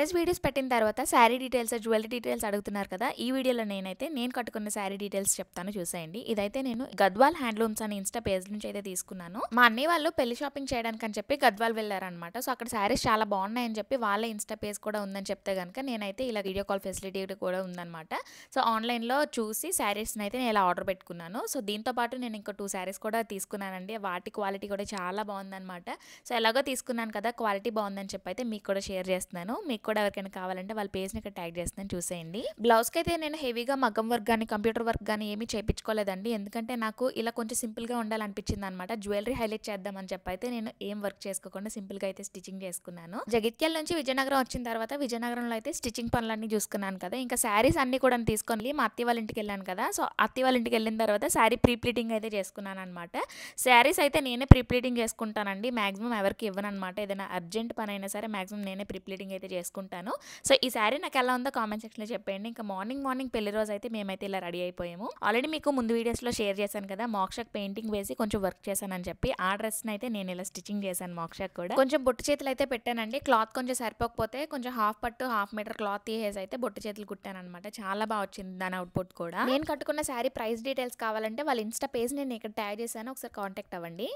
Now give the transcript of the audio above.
Marriage videos పెట్టిన తర్వాత sari details, jewellery details అడుగుతున్నారు కదా! ఈ వీడియోలో నేను కట్టుకున్న శారీ డీటెయిల్స్ చెప్తాను చూసేయండి. ఇదైతే నేను గద్వాల్ హ్యాండ్లూమ్స్ అనే ఇన్‌స్టా పేజ్ నుంచి అయితే తీసుకున్నాను. మా అన్నయ్య వాళ్ళు పెళ్లి షాపింగ్ చేయడానికని చెప్పి గద్వాల్ వెళ్లారనమాట. సో, అక్కడ శారీస్ చాలా బాగున్నాయని చెప్పి వాళ్ళ ఇన్‌స్టా పేజ్ కూడా ఉందని చెప్తే గనుక నేనైతే ఇలా వీడియో కాల్ ఫెసిలిటీ కూడా ఉందనమాట. సో, ఆన్‌లైన్‌లో చూసి శారీస్‌నైతే నేను ఇలా ఆర్డర్ పెట్టుకున్నాను. సో, దీంతో పాటు నేను ఇంకో 2 శారీస్ కూడా తీసుకున్నానండి. వాటి క్వాలిటీ కూడా చాలా బాగుందనమాట. సో, ఎలాగో తీసుకున్నాను కదా! క్వాలిటీ బాగుందని చెప్పి అయితే మీకు కూడా షేర్ చేస్తున్నాను. మీకు కూడా ఎవరికైనా కావాలంటే వాళ్ళ పేజ్‌ని ఇక్కడ ట్యాగ్ చేస్తున్నాను చూసేయండి. బ్లౌజ్‌కైతే నేను హెవీగా మగ్గం వర్క్ గాని, కంప్యూటర్ వర్క్ గాని ఏమీ చేపించుకోలేదండి. ఎందుకంటే నాకు ఇలా కొంచెం సింపుల్‌గా ఉండాలనిపించిందనమాట. జ్యువెలరీ హైలైట్ చేద్దామని చెప్పి అయితే నేను ఏం వర్క్ చేసుకోకుండా సింపుల్‌గా అయితే స్టిచింగ్ చేసుకున్నాను. జగిత్యాల నుంచి విజయనగరం వచ్చిన తర్వాత విజయనగరంలో అయితే స్టిచింగ్ పనులన్నీ చూసుకున్నాను కదా! ఇంకా శారీస్ అన్నీ కూడా తీసుకొని మా అత్తయ్య వాళ్ళ ఇంటికి వెళ్ళాను కదా! సో, అత్తయ్య వాళ్ళ ఇంటికి వెళ్ళిన తర్వాత శారీ ప్రీ ప్లీటింగ్ అయితే చేసుకున్నాననమాట. శారీస్ అయితే నేనే ప్రీ ప్లీటింగ్ చేసుకుంటానండి. మాక్సిమం ఎవరికి ఇవ్వననమాట. ఏదైనా అర్జెంట్ పనైనా సరే మాక్సిమం నేనే ప్రీ ప్లీటింగ్ అయితే చేసుకుంటాను. సో, ఈ శారీ నాకు ఎలా ఉందో కామెంట్ సెక్షన్‌లో చెప్పేయండి. ఇంకా మార్నింగ్ పెళ్లి రోజు అయితే మేమైతే ఇలా రెడీ అయిపోయాము. ఆల్రెడీ మీకు ముందు వీడియోస్‌లో షేర్ చేశాను కదా! మోక్షకి పెయింటింగ్ వేసి కొంచెం వర్క్ చేశానని చెప్పి ఆ డ్రెస్‌ని అయితే నేను ఇలా స్టిచింగ్ చేశాను మోక్షకి కూడా. కొంచెం బొట్టు చేతులు అయితే పెట్టానండి. క్లాత్ కొంచెం సరిపోకపోతే కొంచెం హాఫ్ పట్టు, హాఫ్ మీటర్ క్లాత్ తీసేసి అయితే బొట్టు చేతులు కుట్టాననమాట. చాలా బాగా వచ్చింది దాని అవుట్‌పుట్ కూడా. నేను కట్టుకున్న శారీ ప్రైస్ డీటెయిల్స్ కావాలంటే వాళ్ళ ఇన్‌స్టా పేజ్ నేను ఇక్కడ ట్యాగ్ చేశాను. ఒకసారి కాంటాక్ట్ అవ్వండి.